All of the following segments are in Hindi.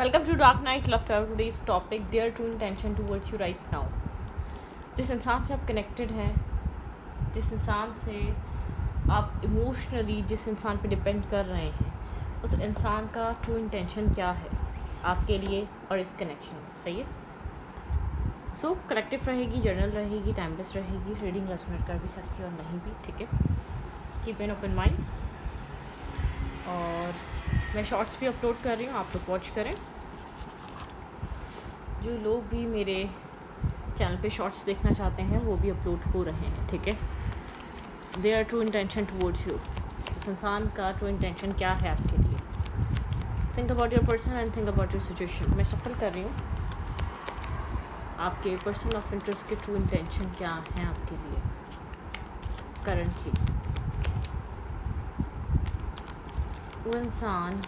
Welcome to Dark Night Love Tower. Today's topic, their true intention towards you right now. जिस इंसान से आप कनेक्टेड हैं, जिस इंसान से आप इमोशनली जिस इंसान पे डिपेंड कर रहे हैं, उस इंसान का ट्रू इंटेंशन क्या है आपके लिए और इस कनेक्शन में. सही है. सो कलेक्टिव रहेगी, जर्नल रहेगी, टाइमलेस रहेगी, रीडिंग रेजोनेट कर भी सकती है और नहीं भी. ठीक है. Keep an open mind. और मैं शॉर्ट्स भी अपलोड कर रही हूँ, आप लोग वॉच करें. जो लोग भी मेरे चैनल पे शॉर्ट्स देखना चाहते हैं वो भी अपलोड हो रहे हैं. ठीक है. Their true intention towards you. इस इंसान का ट्रू इंटेंशन क्या है आपके लिए. Think about your person and think about your situation. मैं सफल कर रही हूँ. आपके पर्सन ऑफ इंटरेस्ट के ट्रू इंटेंशन क्या हैं आपके लिए करंटली. वो इंसान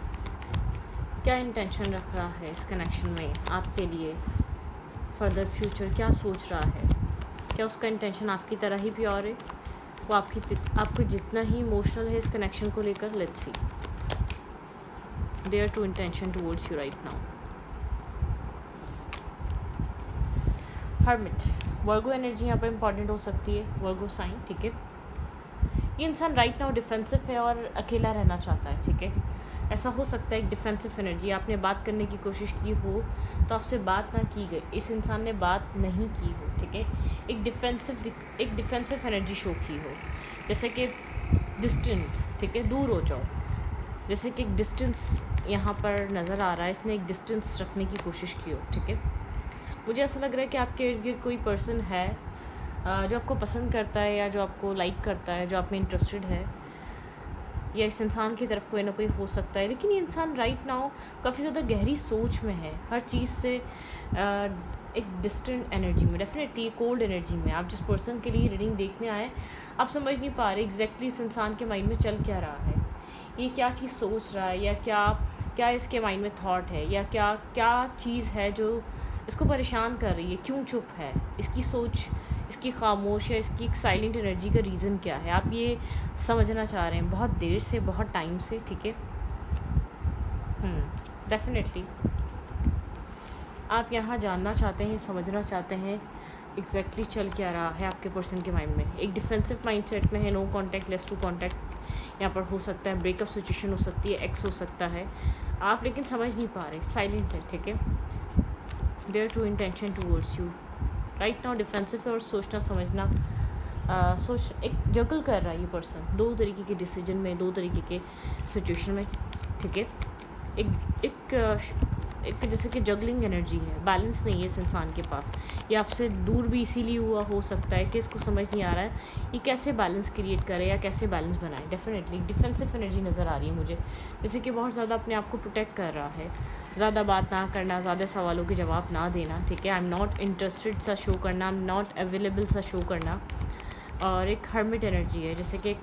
क्या इंटेंशन रख रहा है इस कनेक्शन में आपके लिए. फर्दर फ्यूचर क्या सोच रहा है. क्या उसका इंटेंशन आपकी तरह ही प्योर है. वो आपको जितना ही इमोशनल है इस कनेक्शन को लेकर. Let's see their true intention towards you right now. Hermit. Virgo energy यहाँ पर इंपॉर्टेंट हो सकती है. Virgo sign. ठीक है. ये इंसान राइट नाउ डिफेंसिव है और अकेला रहना चाहता है. ठीक है. ऐसा हो सकता है एक डिफेंसिव एनर्जी. आपने बात करने की कोशिश की हो तो आपसे बात ना की गई, इस इंसान ने बात नहीं की हो. ठीक है. एक डिफेंसिव एनर्जी शो की हो, जैसे कि डिस्टेंट. ठीक है. दूर हो जाओ. जैसे कि एक डिस्टेंस यहाँ पर नज़र आ रहा है. इसने एक डिस्टेंस रखने की कोशिश की हो. ठीक है. मुझे ऐसा लग रहा है कि आपके इर्द गिर्द कोई पर्सन है जो आपको पसंद करता है या जो आपको लाइक करता है, जो आप में इंटरेस्टेड है, या इस इंसान की तरफ कोई ना कोई हो सकता है. लेकिन ये इंसान राइट नाउ काफ़ी ज़्यादा गहरी सोच में है, हर चीज़ से एक डिस्टेंट एनर्जी में, डेफिनेटली कोल्ड एनर्जी में. आप जिस पर्सन के लिए रीडिंग देखने आए, आप समझ नहीं पा रहे एग्जैक्टली इस इंसान के माइंड में चल क्या रहा है. ये क्या चीज़ सोच रहा है, या क्या इसके माइंड में थॉट है, या क्या चीज़ है जो इसको परेशान कर रही है. क्यों चुप है, इसकी सोच, इसकी खामोश है, इसकी एक साइलेंट एनर्जी का रीज़न क्या है. आप ये समझना चाह रहे हैं बहुत देर से, बहुत टाइम से. ठीक है. डेफिनेटली आप यहाँ जानना चाहते हैं, समझना चाहते हैं एग्जैक्टली चल क्या रहा है आपके पर्सन के माइंड में. एक डिफेंसिव माइंडसेट में है. No contact, less to contact यहाँ पर हो सकता है. ब्रेकअप सिचुएशन हो सकती है, एक्स हो सकता है. आप लेकिन समझ नहीं पा रहे, साइलेंट है. ठीक है. Their true intention towards you right now defensive है और सोचना समझना एक जगल कर रहा है ये पर्सन. दो तरीके के डिसीजन में, दो तरीके के सिचुएशन में. ठीक है. एक जैसे कि जगलिंग एनर्जी है. बैलेंस नहीं है इस इंसान के पास. ये आपसे दूर भी इसीलिए हुआ हो सकता है कि इसको समझ नहीं आ रहा है ये कैसे बैलेंस क्रिएट करे या कैसे बैलेंस बनाए. डेफिनेटली डिफेंसिव एनर्जी नज़र आ रही है मुझे, जैसे कि बहुत ज़्यादा अपने आप को प्रोटेक्ट कर रहा है. ज़्यादा बात ना करना, ज़्यादा सवालों के जवाब ना देना. ठीक है. आई एम नॉट इंटरेस्टेड सा शो करना, आई एम नॉट अवेलेबल सा शो करना. और एक हर्मिट एनर्जी है, जैसे कि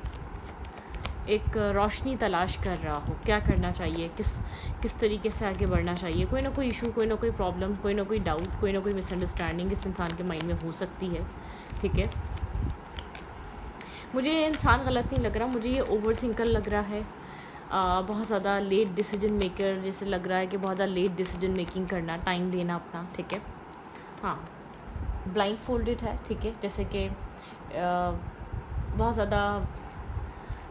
एक रोशनी तलाश कर रहा हो. क्या करना चाहिए, किस तरीके से आगे बढ़ना चाहिए. कोई ना कोई इशू, कोई ना कोई प्रॉब्लम, कोई ना कोई डाउट, कोई ना कोई मिसअंडरस्टैंडिंग इस इंसान के माइंड में हो सकती है. ठीक है. मुझे ये इंसान गलत नहीं लग रहा, मुझे ये ओवर थिंकर लग रहा है. बहुत ज़्यादा लेट डिसीजन मेकर जैसे लग रहा है कि बहुत ज़्यादा लेट डिसीजन मेकिंग करना, टाइम लेना अपना. ठीक है. हाँ, ब्लाइंड फोल्डेड है. ठीक है. जैसे कि बहुत ज़्यादा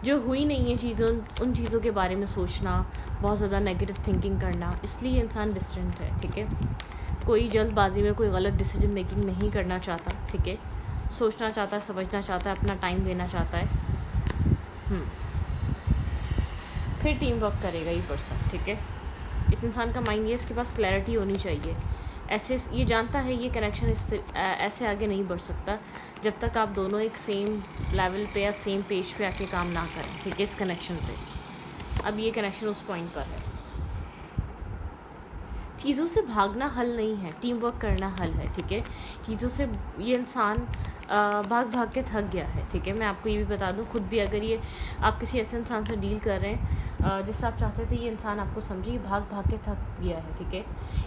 जो हुई नहीं है चीज़ों, उन चीज़ों के बारे में सोचना, बहुत ज़्यादा नेगेटिव थिंकिंग करना, इसलिए इंसान डिस्टेंट है. ठीक है. कोई जल्दबाजी में कोई गलत डिसीजन मेकिंग नहीं करना चाहता. ठीक है. सोचना चाहता है, समझना चाहता है, अपना टाइम देना चाहता है. फिर टीम वर्क करेगा ये पर्सन. ठीक है. इस इंसान का माइंड ये, इसके पास क्लैरिटी होनी चाहिए. ऐसे ये जानता है ये कनेक्शन ऐसे आगे नहीं बढ़ सकता जब तक आप दोनों एक सेम लेवल पे या सेम पेज पे आके काम ना करें. ठीक है. इस कनेक्शन पे अब ये कनेक्शन उस पॉइंट पर है. चीज़ों से भागना हल नहीं है, टीम वर्क करना हल है. ठीक है. चीज़ों से ये इंसान भाग के थक गया है. ठीक है. मैं आपको ये भी बता दूं, खुद भी अगर ये आप किसी ऐसे इंसान से डील कर रहे हैं जिससे आप चाहते थे ये इंसान आपको समझे, भाग के थक गया है. ठीक है.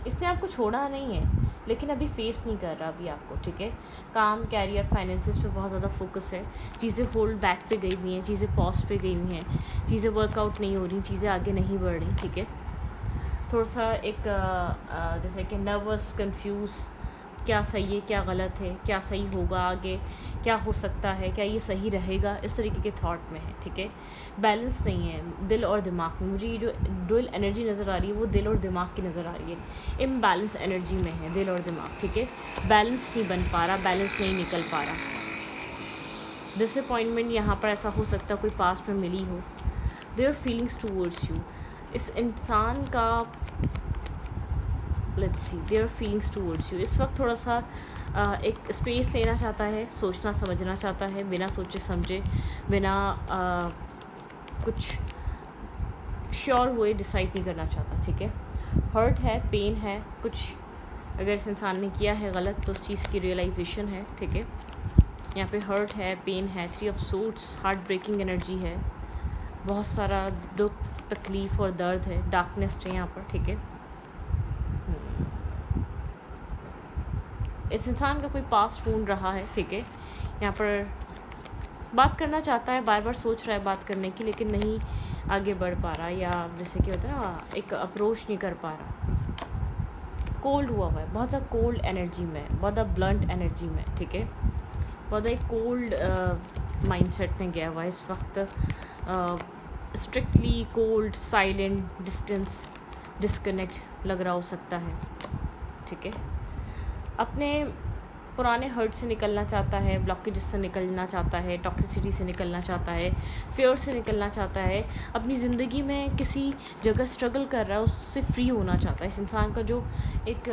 इसने आपको छोड़ा नहीं है, लेकिन अभी फेस नहीं कर रहा अभी आपको. ठीक है. काम, कैरियर, फाइनेंसिस पे बहुत ज़्यादा फोकस है. चीज़ें होल्ड बैक पे गई हुई हैं, चीज़ें पॉज पे गई हुई हैं, चीज़ें वर्कआउट नहीं हो रही, चीज़ें आगे नहीं बढ़ रही. ठीक है. थोड़ा सा एक जैसे कि नर्वस, कंफ्यूज, क्या सही है क्या गलत है, क्या सही होगा आगे, क्या हो सकता है, क्या ये सही रहेगा, इस तरीके के थॉट में है, ठीक है। बैलेंस नहीं है दिल और दिमाग में। मुझे ये जो डुअल एनर्जी नज़र आ रही है वो दिल और दिमाग की नज़र आ रही है। इम्बैलेंस एनर्जी में है दिल और दिमाग, ठीक है। बैलेंस नहीं बन पा रहा, बैलेंस नहीं निकल पा रहा। डिसअपॉइंटमेंट यहाँ पर ऐसा हो सकता है कोई पास्ट में मिली हो। देयर फीलिंग्स टूवर्ड्स यू, इस इंसान का let's see their feelings towards you इस वक्त थोड़ा सा एक स्पेस लेना चाहता है, सोचना समझना चाहता है, बिना सोचे समझे, बिना कुछ श्योर हुए डिसाइड नहीं करना चाहता, ठीक है। हर्ट है, पेन है, कुछ अगर इस इंसान ने किया है गलत तो उस चीज़ की रियलाइजेशन है, ठीक है। यहाँ पे हर्ट है, पेन है, 3 of suits, heartbreaking energy है, बहुत सारा दुख, तकलीफ़ और दर्द है, डार्कनेस है यहाँ पर, ठीक है। इस इंसान का कोई पास्ट वूंड रहा है, ठीक है। यहाँ पर बात करना चाहता है, बार बार सोच रहा है बात करने की, लेकिन नहीं आगे बढ़ पा रहा, या जैसे कि होता है ना एक अप्रोच नहीं कर पा रहा। कोल्ड हुआ है, बहुत ज़्यादा कोल्ड एनर्जी में, बहुत ज़्यादा ब्लंट एनर्जी में, ठीक है। बहुत ज़्यादा कोल्ड माइंडसेट में गया हुआ है इस वक्त। Strictly cold, silent, distance, disconnect लग रहा हो सकता है, ठीक है। अपने पुराने हर्ट से निकलना चाहता है, ब्लॉकेजेस से निकलना चाहता है, टॉक्सिसिटी से निकलना चाहता है, फेयर से निकलना चाहता है, अपनी ज़िंदगी में किसी जगह स्ट्रगल कर रहा है उससे फ्री होना चाहता है। इस इंसान का जो एक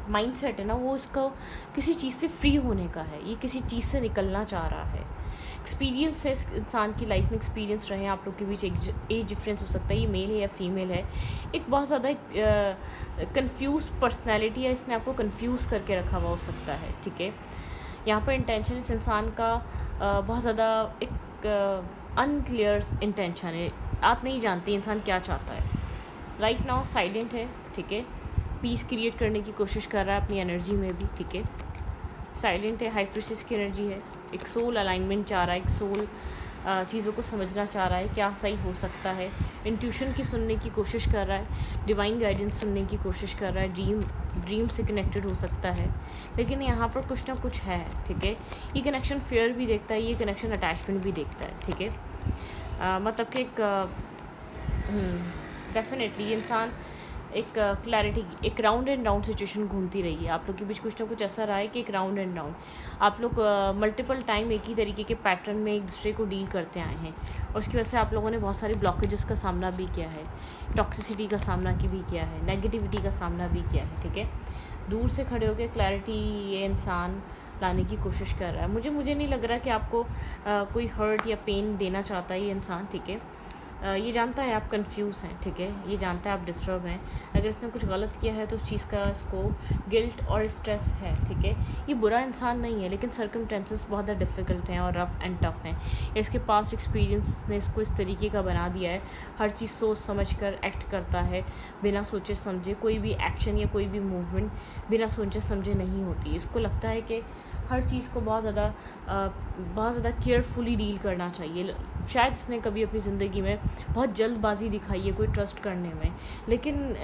माइंडसेट है ना वो इसका किसी चीज़ से फ्री होने का है, ये किसी चीज़ से निकलना चाह रहा है। एक्सपीरियंस है इस इंसान की लाइफ में, एक्सपीरियंस रहे हैं आप लोग के बीच, एक एज डिफरेंस हो सकता है, ये मेल है या फीमेल है। एक बहुत ज़्यादा कंफ्यूज पर्सनैलिटी है, इसने आपको कंफ्यूज करके रखा हुआ हो सकता है, ठीक है। यहाँ पर इंटेंशन इस इंसान का बहुत ज़्यादा एक अनक्लियर इंटेंशन है, आप नहीं जानते इंसान क्या चाहता है। राइट नाउ साइलेंट है, ठीक है। पीस क्रिएट करने की कोशिश कर रहा है अपनी एनर्जी में भी, ठीक है। साइलेंट है, हाई प्रीशियस की एनर्जी है, एक सोल अलाइनमेंट चाह रहा है, एक सोल चीज़ों को समझना चाह रहा है, क्या सही हो सकता है। इंट्यूशन की सुनने की कोशिश कर रहा है, डिवाइन गाइडेंस सुनने की कोशिश कर रहा है, ड्रीम से कनेक्टेड हो सकता है, लेकिन यहाँ पर कुछ ना कुछ है, ठीक है। ये कनेक्शन फेयर भी देखता है, ये कनेक्शन अटैचमेंट भी देखता है, ठीक है। मतलब कि एक डेफिनेटली इंसान एक क्लैरिटी की एक राउंड एंड राउंड सिचुएशन घूमती रही है आप लोग के बीच। कुछ ना कुछ ऐसा रहा है कि एक राउंड एंड राउंड आप लोग मल्टीपल टाइम एक ही तरीके के पैटर्न में एक दूसरे को डील करते आए हैं, और उसकी वजह से आप लोगों ने बहुत सारी ब्लॉकेजेस का सामना भी किया है, टॉक्सिसिटी का सामना भी किया है, नेगेटिविटी का सामना भी किया है, ठीक है। दूर से खड़े होकर क्लैरिटी ये इंसान लाने की कोशिश कर रहा है। मुझे नहीं लग रहा कि आपको कोई हर्ट या पेन देना चाहता है ये इंसान, ठीक है। ये जानता है आप कंफ्यूज हैं, ठीक है। ये जानता है आप डिस्टर्ब हैं, अगर इसने कुछ गलत किया है तो उस चीज़ का इसको गिल्ट और स्ट्रेस है, ठीक है। ये बुरा इंसान नहीं है, लेकिन सर्कमस्टेंसेस बहुत ज़्यादा डिफ़िकल्ट हैं और रफ़ एंड टफ हैं। इसके पास्ट एक्सपीरियंस ने इसको इस तरीके का बना दिया है, हर चीज़ सोच समझ कर एक्ट करता है, बिना सोचे समझे। कोई भी एक्शन या कोई भी मूवमेंट बिना सोचे समझे नहीं होती। इसको लगता है कि हर चीज़ को बहुत ज़्यादा केयरफुली डील करना चाहिए। शायद इसने कभी अपनी ज़िंदगी में बहुत जल्दबाजी दिखाई है कोई ट्रस्ट करने में, लेकिन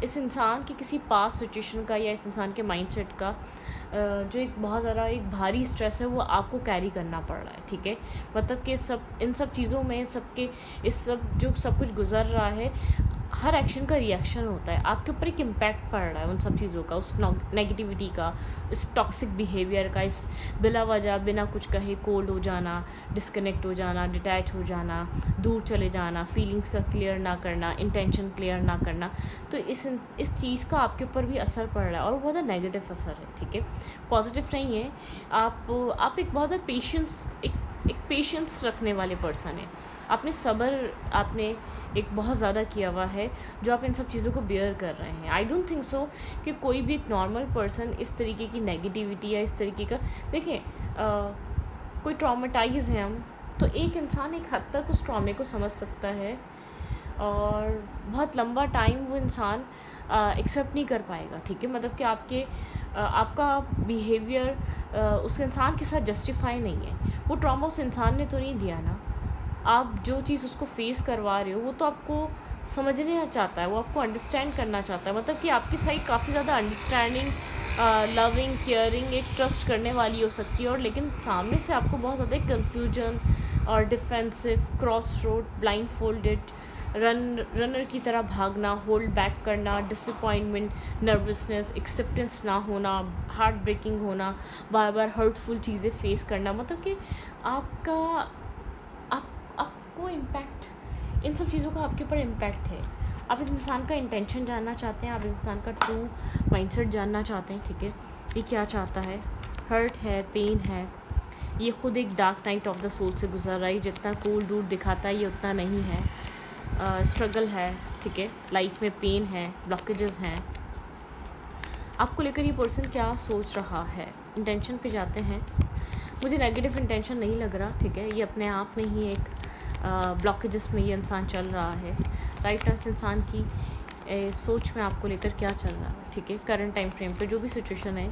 इस इंसान की किसी पास्ट सिचुएशन का या इस इंसान के माइंडसेट का जो एक बहुत ज़्यादा एक भारी स्ट्रेस है वो आपको कैरी करना पड़ रहा है, ठीक है। मतलब कि इन सब चीज़ों में सब कुछ गुजर रहा है, हर एक्शन का रिएक्शन होता है, आपके ऊपर एक इम्पैक्ट पड़ रहा है उन सब चीज़ों का, उस नेगेटिविटी का, इस टॉक्सिक बिहेवियर का, इस बिला वजह बिना कुछ कहे कोल्ड हो जाना, डिस्कनेक्ट हो जाना, डिटैच हो जाना, दूर चले जाना, फीलिंग्स का क्लियर ना करना, इंटेंशन क्लियर ना करना। तो इस चीज़ का आपके ऊपर भी असर पड़ रहा है और बहुत ज़्यादा नेगेटिव असर है, ठीक है, पॉजिटिव नहीं है। आप एक बहुत ज़्यादा पेशेंस रखने वाले पर्सन है, आपने सब्र आपने एक बहुत ज़्यादा किया हुआ है जो आप इन सब चीज़ों को बेयर कर रहे हैं। आई डोंट थिंक सो कि कोई भी एक नॉर्मल पर्सन इस तरीके की नेगेटिविटी या इस तरीके का, देखिए कोई ट्रॉमेटाइज है हम, तो एक इंसान एक हद तक उस ट्रॉमे को समझ सकता है और बहुत लंबा टाइम वो इंसान एक्सेप्ट नहीं कर पाएगा, ठीक है। मतलब कि आपका बिहेवियर उस इंसान के साथ जस्टिफाई नहीं है। वो ट्रॉमा उस इंसान ने तो नहीं दिया ना, आप जो चीज़ उसको फेस करवा रहे हो वो तो आपको समझना चाहता है, वो आपको अंडरस्टैंड करना चाहता है। मतलब कि आपकी साइड काफ़ी ज़्यादा अंडरस्टैंडिंग, लविंग, केयरिंग, एक ट्रस्ट करने वाली हो सकती है, और लेकिन सामने से आपको बहुत ज़्यादा कन्फ्यूजन और defensive, cross road, blind folded, runner की तरह भागना, होल्ड बैक करना, डिसअपॉइंटमेंट, नर्वसनेस, एक्सेप्टेंस ना होना, हार्ट ब्रेकिंग होना, बार बार हर्टफुल चीज़ें फेस करना। मतलब कि आपका आपको इम्पैक्ट, इन सब चीज़ों का आपके ऊपर इम्पैक्ट है। आप इस इंसान का इंटेंशन जानना चाहते हैं, आप इस इंसान का ट्रू माइंडसेट जानना चाहते हैं, ठीक है, ये क्या चाहता है, हर्ट है, पेन है, ये खुद एक dark night of the soul से गुजर रहा है, जितना कूल डूड दिखाता है ये उतना नहीं है, स्ट्रगल है, ठीक है, लाइफ में पेन है, ब्लॉकेजेस हैं। आपको लेकर ये पर्सन क्या सोच रहा है, इंटेंशन पे जाते हैं। मुझे नेगेटिव इंटेंशन नहीं लग रहा, ठीक है, ये अपने आप में ही एक ब्लॉकेजेस में ये इंसान चल रहा है। राइट नाउ इस इंसान की सोच में आपको लेकर क्या चल रहा है, ठीक है, करंट टाइम फ्रेम पे जो भी सिचुएशन है,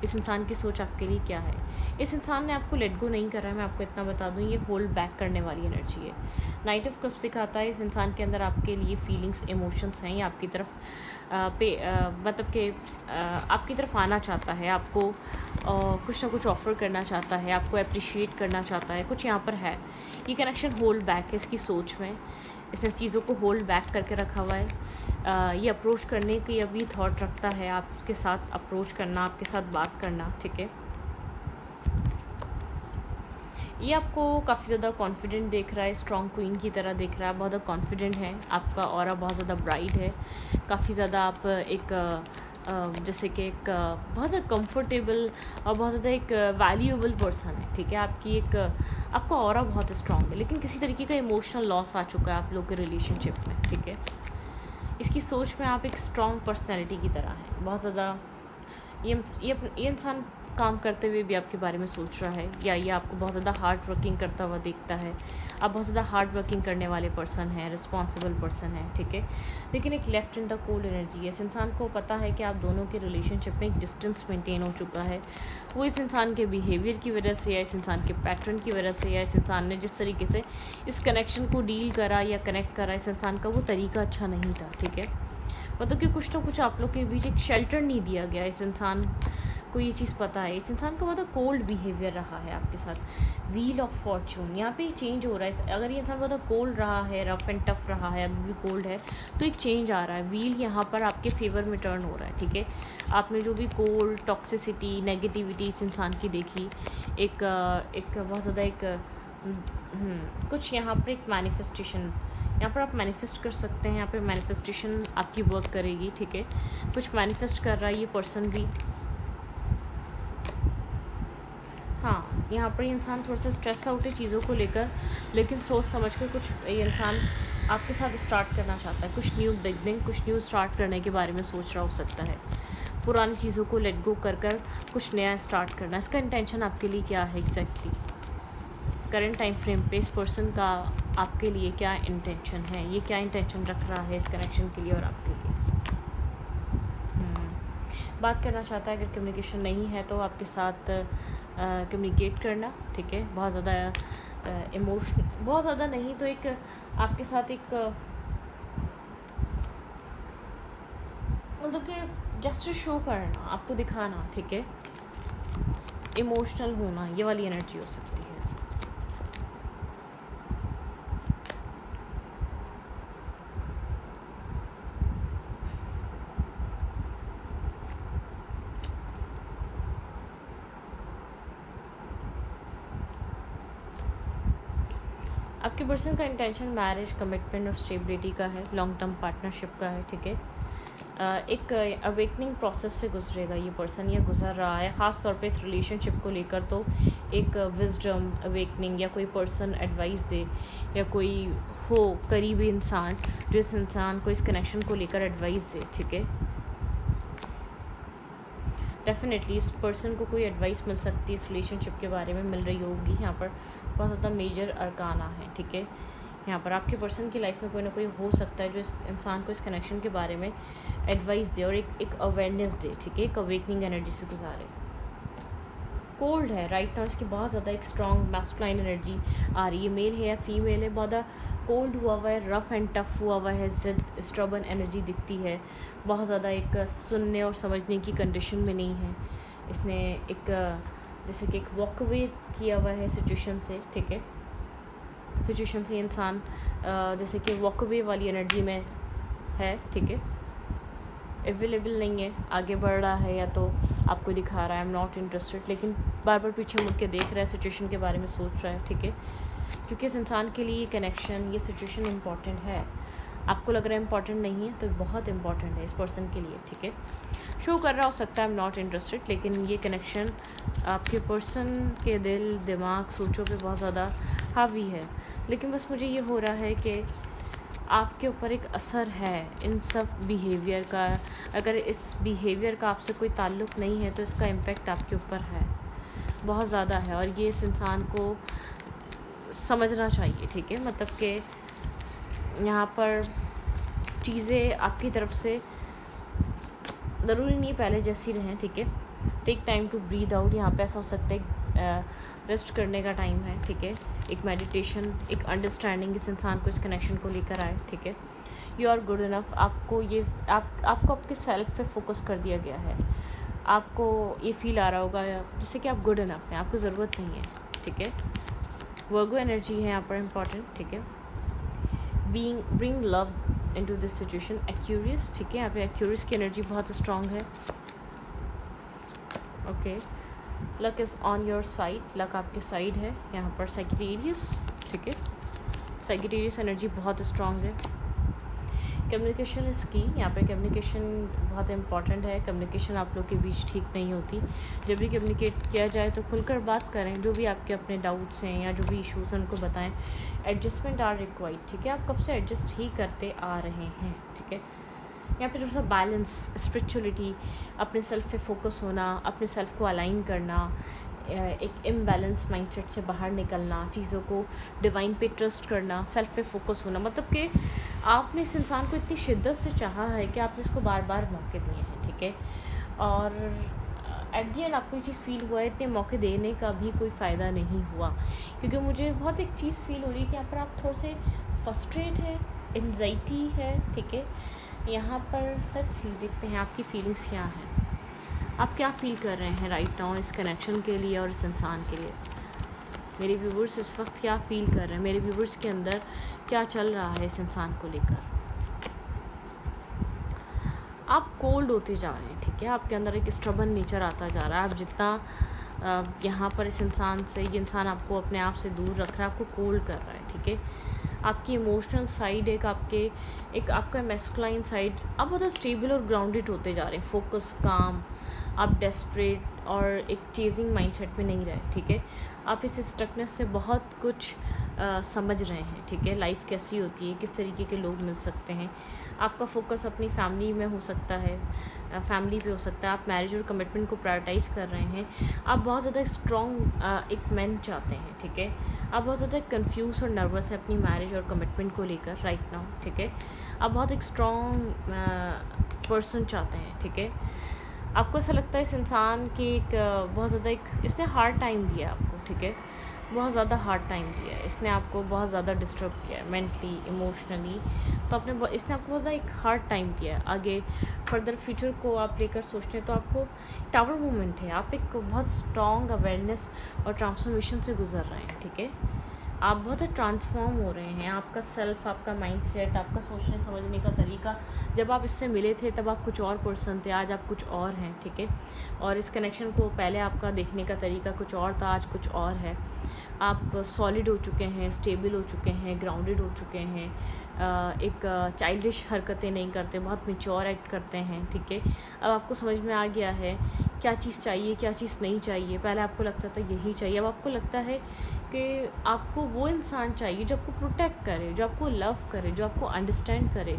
इस इंसान की सोच आपके लिए क्या है। इस इंसान ने आपको लेट गो नहीं करा है, मैं आपको इतना बता दूं, ये होल्ड बैक करने वाली एनर्जी है। नाइट ऑफ कप्स सिखाता है इस इंसान के अंदर आपके लिए फीलिंग्स, इमोशंस हैं, ये आपकी तरफ मतलब कि आपकी तरफ आना चाहता है, आपको कुछ ना कुछ ऑफ़र करना चाहता है, आपको अप्रिशिएट करना चाहता है, कुछ यहाँ पर है। ये कनेक्शन होल्ड बैक है इसकी सोच में, इसने चीज़ों को होल्ड बैक करके रखा हुआ है। ये अप्रोच करने की अभी थॉट रखता है, आपके साथ अप्रोच करना, आपके साथ बात करना, ठीक है। ये आपको काफ़ी ज़्यादा कॉन्फिडेंट देख रहा है, स्ट्रॉन्ग क्वीन की तरह देख रहा है, बहुत ज़्यादा कॉन्फिडेंट है, आपका ऑरा बहुत ज़्यादा ब्राइट है, काफ़ी ज़्यादा आप एक जैसे कि एक बहुत ज़्यादा कंफर्टेबल और बहुत ज़्यादा एक वैल्यूएबल पर्सन है, ठीक है। आपकी एक आपका ऑरा बहुत स्ट्रॉन्ग है, लेकिन किसी तरीके का इमोशनल लॉस आ चुका है आप लोग के रिलेशनशिप में, ठीक है। इसकी सोच में आप एक स्ट्रॉन्ग पर्सनैलिटी की तरह हैं, बहुत ज़्यादा ये इंसान काम करते हुए भी आपके बारे में सोच रहा है, या ये आपको बहुत ज़्यादा हार्ड वर्किंग करता हुआ देखता है। आप बहुत ज़्यादा हार्ड वर्किंग करने वाले पर्सन हैं, रिस्पॉन्सिबल पर्सन हैं, ठीक है। लेकिन एक left in the cold energy है, इस इंसान को पता है कि आप दोनों के रिलेशनशिप में एक डिस्टेंस मेंटेन हो चुका है। वो इस इंसान के बिहेवियर की वजह से, या इस इंसान के पैटर्न की वजह से, या इस इंसान ने जिस तरीके से इस कनेक्शन को डील करा या कनेक्ट करा, इस इंसान का वो तरीका अच्छा नहीं था, ठीक है। मतलब कि कुछ ना कुछ आप लोग के बीच एक शेल्टर नहीं दिया गया। इस इंसान को ये चीज़ पता है, इस इंसान का मतलब कोल्ड बिहेवियर रहा है आपके साथ। व्हील ऑफ फॉर्चून यहाँ पे चेंज हो रहा है। अगर ये इंसान मतलब कोल्ड रहा है, रफ एंड टफ रहा है, अभी भी कोल्ड है, तो एक चेंज आ रहा है। व्हील यहाँ पर आपके फेवर में टर्न हो रहा है, ठीक है। आपने जो भी कोल्ड, टॉक्सिसिटी, नेगेटिविटी इस इंसान की देखी, एक बहुत ज़्यादा एक कुछ यहाँ पर एक मैनिफेस्टेशन, यहाँ पर आप मैनिफेस्ट कर सकते हैं, यहाँ पे मैनिफेस्टेशन आपकी वर्क करेगी, ठीक है। कुछ मैनिफेस्ट कर रहा है ये पर्सन भी। हाँ, यहाँ पर इंसान थोड़ा सा स्ट्रेस आउट है चीज़ों को लेकर, लेकिन सोच समझ कर कुछ ये इंसान आपके साथ स्टार्ट करना चाहता है, कुछ न्यू बिगनिंग, कुछ न्यू स्टार्ट करने के बारे में सोच रहा हो सकता है। पुरानी चीज़ों को लेट गो कर कुछ नया स्टार्ट करना, इसका इंटेंशन आपके लिए क्या है एग्जैक्टली। करंट टाइम फ्रेम पे इस पर्सन का आपके लिए क्या इंटेंशन है, ये क्या इंटेंशन रख रहा है इस कनेक्शन के लिए और आपके लिए। बात करना चाहता है, अगर कम्युनिकेशन नहीं है तो आपके साथ कम्युनिकेट करना, ठीक है। बहुत ज़्यादा इमोशन, बहुत ज़्यादा नहीं तो एक आपके साथ एक मतलब कि जस्ट शो करना, आपको दिखाना, ठीक है। इमोशनल होना, ये वाली एनर्जी हो सकती है। आपके पर्सन का इंटेंशन मैरिज, कमिटमेंट और स्टेबिलिटी का है, लॉन्ग टर्म पार्टनरशिप का है, ठीक है। एक अवेकनिंग प्रोसेस से गुजरेगा ये पर्सन, ये गुजर रहा है ख़ास तौर पे इस रिलेशनशिप को लेकर। तो एक विजडम अवेकनिंग, या कोई पर्सन एडवाइस दे, या कोई हो करीबी इंसान जो इस इंसान को इस कनेक्शन को लेकर एडवाइस दे, ठीक है। डेफिनेटली इस पर्सन को कोई एडवाइस मिल सकती है, इस रिलेशनशिप के बारे में मिल रही होगी। यहाँ पर बहुत ज़्यादा मेजर अरकाना है, ठीक है। यहाँ पर आपके पर्सन की लाइफ में कोई ना कोई हो सकता है जो इस इंसान को इस कनेक्शन के बारे में एडवाइस दे और एक अवेयरनेस दे, ठीक है। एक अवेकनिंग एनर्जी से गुजारे। कोल्ड है राइट नाउ, इसकी बहुत ज़्यादा एक स्ट्रॉन्ग मैस्कुलाइन एनर्जी आ रही है। मेल है या फीमेल है, बहुत कोल्ड हुआ हुआ है, रफ़ एंड टफ हुआ हुआ है, ज़िद स्ट्रबन एनर्जी दिखती है, बहुत ज़्यादा एक सुनने और समझने की कंडीशन में नहीं है। इसने एक जैसे कि एक वॉक अवे किया हुआ है सिचुएशन से, ठीक है। सिचुएशन से इंसान जैसे कि वॉक अवे वाली एनर्जी में है, ठीक है। अवेलेबल नहीं है, आगे बढ़ रहा है या तो आपको दिखा रहा है आई एम नॉट इंटरेस्टेड, लेकिन बार बार पीछे मुड़ के देख रहा है, सिचुएशन के बारे में सोच रहा है, ठीक है। क्योंकि इस इंसान के लिए ये कनेक्शन, ये सिचुएशन इम्पॉर्टेंट है। आपको लग रहा है इम्पॉर्टेंट नहीं है, तो बहुत इम्पॉर्टेंट है इस पर्सन के लिए, ठीक है। शो कर रहा हो सकता है आई एम नॉट इंटरेस्टेड, लेकिन ये कनेक्शन आपके पर्सन के दिल, दिमाग, सोचों पे बहुत ज़्यादा हावी है। लेकिन बस मुझे ये हो रहा है कि आपके ऊपर एक असर है इन सब बिहेवियर का। अगर इस बिहेवियर का आपसे कोई ताल्लुक़ नहीं है तो इसका इम्पेक्ट आपके ऊपर है, बहुत ज़्यादा है। और ये इस इंसान को समझना चाहिए, ठीक है। मतलब कि यहाँ पर चीज़ें आपकी तरफ से ज़रूरी नहीं पहले जैसी रहें, ठीक है। Take time to breathe out. यहाँ पे ऐसा हो सकता है रेस्ट करने का टाइम है, ठीक है। एक मेडिटेशन, एक अंडरस्टैंडिंग इस इंसान को, इस कनेक्शन को लेकर आए, ठीक है। You are good enough. आपको ये आपको आपके सेल्फ पे फोकस कर दिया गया है। आपको ये फील आ रहा होगा जैसे कि आप गुड इनफ हैं, आपको ज़रूरत नहीं है, ठीक है। वर्गो एनर्जी है यहाँ पर इम्पॉर्टेंट, ठीक है। Bring love into this situation. Aquarius, ठीक है। यहाँ पे एक्यूरियस की एनर्जी बहुत स्ट्रॉन्ग है, okay. Luck is on your side, luck आपके साइड है यहाँ पर। सैजिटेरियस, ठीक है। सैजिटेरियस एनर्जी बहुत स्ट्रॉन्ग है। कम्युनिकेशन इज़ की। यहाँ पे कम्युनिकेशन बहुत इंपॉर्टेंट है। कम्युनिकेशन आप लोग के बीच ठीक नहीं होती। जब भी कम्युनिकेट किया जाए तो खुलकर बात करें, जो भी आपके अपने डाउट्स हैं या जो भी इश्यूज़ हैं उनको बताएं। एडजस्टमेंट आर रिक्वायर्ड, ठीक है। आप कब से एडजस्ट ही करते आ रहे हैं, ठीक है। यहाँ पे थोड़ा सा बैलेंस, स्पिरिचुअलिटी, अपने सेल्फ पे फोकस होना, अपने सेल्फ को अलाइन करना, एक इम्बैलेंस माइंडसेट से बाहर निकलना, चीज़ों को डिवाइन पे ट्रस्ट करना, सेल्फ पे फोकस होना। मतलब कि आपने इस इंसान को इतनी शिद्दत से चाहा है कि आपने इसको बार बार मौके दिए हैं, ठीक है। और एट दी एंड आपको ये चीज़ फ़ील हुआ है इतने मौके देने का भी कोई फ़ायदा नहीं हुआ, क्योंकि मुझे बहुत एक चीज़ फ़ील हो रही है कि यहाँ पर आप थोड़े से फ्रस्ट्रेट है, एंजाइटी है, ठीक है। यहाँ पर लेट्स सी, देखते हैं आपकी फीलिंग्स क्या हैं, आप क्या फ़ील कर रहे हैं राइट नाउ इस कनेक्शन के लिए और इस इंसान के लिए। मेरे व्यूवर्स इस वक्त क्या फ़ील कर रहे हैं, मेरे व्यूवर्स के अंदर क्या चल रहा है इस इंसान को लेकर। आप कोल्ड होते जा रहे हैं, ठीक है। आपके अंदर एक स्ट्रबन नेचर आता जा रहा है। आप जितना यहाँ पर इस इंसान से, ये इंसान आपको अपने आप से दूर रख रहा है, आपको कोल्ड कर रहा है, ठीक है। आपकी इमोशनल साइड, एक आपका मैस्कुलाइन साइड, आप बहुत स्टेबल और ग्राउंडेड होते जा रहे हैं। फोकस, काम, आप डेस्परेट और एक चेजिंग माइंडसेट में नहीं रहे, ठीक है। आप इस स्टकनेस से बहुत कुछ समझ रहे हैं, ठीक है। लाइफ कैसी होती है, किस तरीके के लोग मिल सकते हैं। आपका फोकस अपनी फैमिली में हो सकता है, फैमिली पे हो सकता है। आप मैरिज और कमिटमेंट को प्रायोरिटाइज़ कर रहे हैं। आप बहुत ज़्यादा स्ट्रॉन्ग एक मैन चाहते हैं, ठीक है। आप बहुत ज़्यादा कंफ्यूज और नर्वस है अपनी मैरिज और कमिटमेंट को लेकर राइट नाउ, ठीक है। आप बहुत एक स्ट्रॉन्ग पर्सन चाहते हैं, ठीक है। आपको ऐसा लगता है इस इंसान की एक बहुत ज़्यादा एक इसने हार्ड टाइम दिया आपको, ठीक है। बहुत ज़्यादा हार्ड टाइम दिया है इसने, आपको बहुत ज़्यादा डिस्टर्ब किया है मेंटली, इमोशनली। तो इसने आपको बहुत ज़्यादा एक हार्ड टाइम दिया है। आगे फर्दर फ्यूचर को आप लेकर सोचते हैं तो आपको टावर मूवमेंट है। आप एक बहुत स्ट्रॉन्ग अवेयरनेस और ट्रांसफॉर्मेशन से गुजर रहे हैं, ठीक है। आप बहुत ट्रांसफॉर्म हो रहे हैं। आपका सेल्फ, आपका माइंडसेट, आपका सोचने समझने का तरीका, जब आप इससे मिले थे तब आप कुछ और पर्सन थे, आज आप कुछ और हैं, ठीक है। और इस कनेक्शन को पहले आपका देखने का तरीका कुछ और था, आज कुछ और है। आप सॉलिड हो चुके हैं, स्टेबल हो चुके हैं, ग्राउंडेड हो चुके हैं, एक चाइल्डिश हरकतें नहीं करते, बहुत मैच्योर एक्ट करते हैं, ठीक है। अब आपको समझ में आ गया है क्या चीज़ चाहिए, क्या चीज़ नहीं चाहिए। पहले आपको लगता था यही चाहिए, अब आपको लगता है कि आपको वो इंसान चाहिए जो आपको प्रोटेक्ट करे, जो आपको लव करे, जो आपको अंडरस्टैंड करे।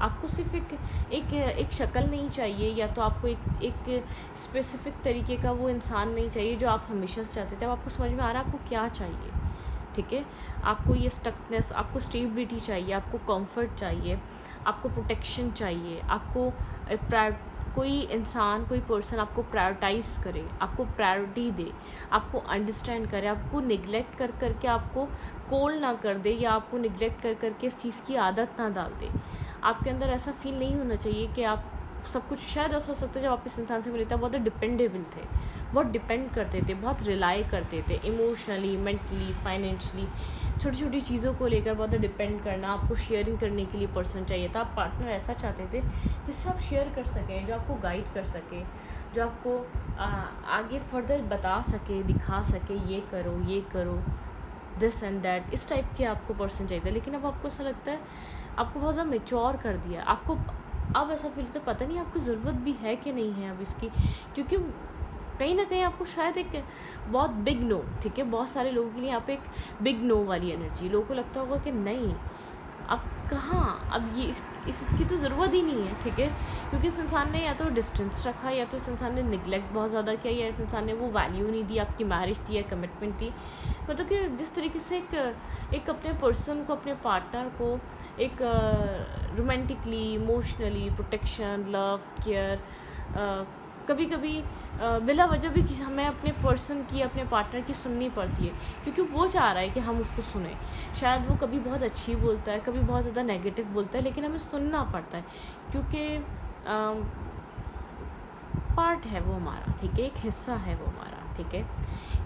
आपको सिर्फ एक शक्ल नहीं चाहिए, या तो आपको एक स्पेसिफिक तरीके का वो इंसान नहीं चाहिए जो आप हमेशा से चाहते थे। अब आपको समझ में आ रहा है आपको क्या चाहिए, ठीक है। आपको ये स्टकनेस, आपको स्टेबिलिटी चाहिए, आपको कंफर्ट चाहिए, आपको प्रोटेक्शन चाहिए, आपको कोई इंसान, कोई पर्सन आपको प्रायोरिटाइज करे, आपको प्रायोरिटी दे, आपको अंडरस्टैंड करे, आपको निगलेक्ट कर करके आपको कोल्ड ना कर दे, या आपको निगलेक्ट कर करके इस चीज़ की आदत ना डाल दे। आपके अंदर ऐसा फील नहीं होना चाहिए कि आप सब कुछ, शायद ऐसा हो सकता है जब आप इस इंसान से मिले थे बहुत डिपेंडेबल थे, बहुत डिपेंड करते थे, बहुत रिलाई करते थे इमोशनली, मेंटली, फाइनेंशली, छोटी छोटी चीज़ों को लेकर बहुत डिपेंड करना, आपको शेयरिंग करने के लिए पर्सन चाहिए था। आप पार्टनर ऐसा चाहते थे जिससे आप शेयर कर सकें, जो आपको गाइड कर सके, जो आपको आगे फर्दर बता सके, दिखा सके, ये करो, दिस एंड दैट, इस टाइप के आपको पर्सन चाहिए था। लेकिन अब आपको ऐसा लगता है आपको बहुत ज़्यादा मेच्योर कर दिया, आपको अब ऐसा फील होता है पता नहीं आपको ज़रूरत भी है कि नहीं है अब इसकी, क्योंकि कहीं ना कहीं आपको शायद एक बहुत बिग नो, ठीक है, बहुत सारे लोगों के लिए यहाँ पे एक बिग नो वाली एनर्जी, लोगों को लगता होगा कि नहीं अब कहाँ, अब ये इसकी तो ज़रूरत ही नहीं है, ठीक है, क्योंकि इस इंसान ने या तो डिस्टेंस रखा, या तो इस इंसान ने निगलेक्ट बहुत ज़्यादा किया, या इस इंसान ने वो वैल्यू नहीं दी, आपकी मैरिज थी या कमिटमेंट थी। मतलब कि जिस तरीके से एक अपने पर्सन को, अपने पार्टनर को एक romantically, emotionally, protection, love, care, कभी कभी बिला वजह भी हमें अपने पर्सन की, अपने पार्टनर की सुननी पड़ती है, क्योंकि वो चाह रहा है कि हम उसको सुने। शायद वो कभी बहुत अच्छी बोलता है, कभी बहुत ज़्यादा नेगेटिव बोलता है, लेकिन हमें सुनना पड़ता है, क्योंकि पार्ट है वो हमारा, ठीक है, एक हिस्सा है वो हमारा, ठीक है।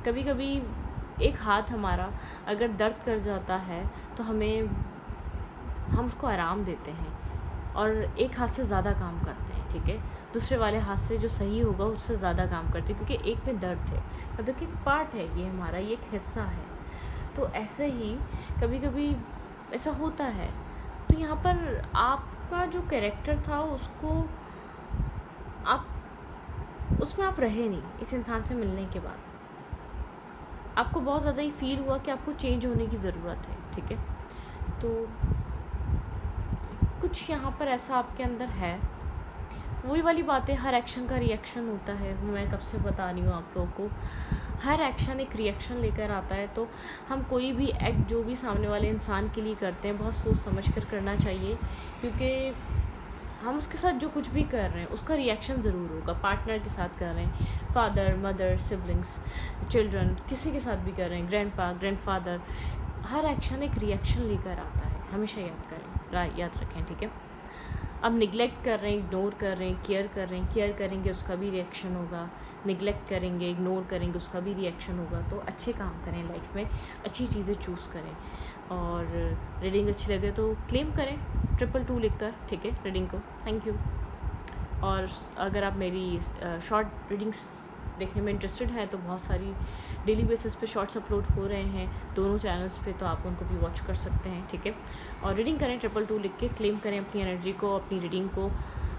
कभी कभी एक हाथ हमारा अगर दर्द कर जाता है तो हम उसको आराम देते हैं, और एक हाथ से ज़्यादा काम करते हैं, ठीक है, दूसरे वाले हाथ से जो सही होगा उससे ज़्यादा काम करते हैं, क्योंकि एक में दर्द है, मतलब कि पार्ट है ये हमारा, ये एक हिस्सा है। तो ऐसे ही कभी कभी ऐसा होता है। तो यहाँ पर आपका जो कैरेक्टर था उसको उसमें आप रहे नहीं। इस इंसान से मिलने के बाद आपको बहुत ज़्यादा ही फील हुआ कि आपको चेंज होने की ज़रूरत है, ठीक है। तो कुछ यहाँ पर ऐसा आपके अंदर है, वही वाली बात है, हर एक्शन का रिएक्शन होता है, मैं कब से बता रही हूँ आप लोगों को, हर एक्शन एक रिएक्शन लेकर आता है। तो हम कोई भी एक्ट जो भी सामने वाले इंसान के लिए करते हैं बहुत सोच समझ कर करना चाहिए, क्योंकि हम उसके साथ जो कुछ भी कर रहे हैं उसका रिएक्शन ज़रूर होगा। पार्टनर के साथ कर रहे हैं, फादर, मदर, सिबलिंग्स, चिल्ड्रन, किसी के साथ भी कर रहे हैं, ग्रैंडपा, ग्रैंडफादर, हर एक्शन एक रिएक्शन लेकर आता है, हमेशा याद करें, याद रखें, ठीक है। अब निगलेक्ट कर रहे हैं, इग्नोर कर रहे हैं, केयर कर रहे हैं, केयर करेंगे उसका भी रिएक्शन होगा, निगलेक्ट करेंगे, इग्नोर करेंगे, उसका भी रिएक्शन होगा। तो अच्छे काम करें लाइफ में, अच्छी चीज़ें चूज़ करें, और रीडिंग अच्छी लगे तो क्लेम करें 222 लिखकर, ठीक है, रीडिंग को। Thank you. और अगर आप मेरी शॉर्ट रीडिंग्स देखने में इंटरेस्टेड हैं तो बहुत सारी डेली बेसिस पे शॉर्ट्स अपलोड हो रहे हैं दोनों चैनल्स पे, तो आप उनको भी वॉच कर सकते हैं, ठीक है। और रीडिंग करें 222 लिख के, क्लेम करें अपनी एनर्जी को, अपनी रीडिंग को।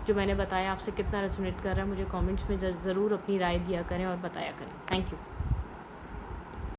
जो मैंने बताया आपसे कितना रेजोनेट कर रहा है, मुझे कमेंट्स में ज़रूर अपनी राय दिया करें और बताया करें। Thank you.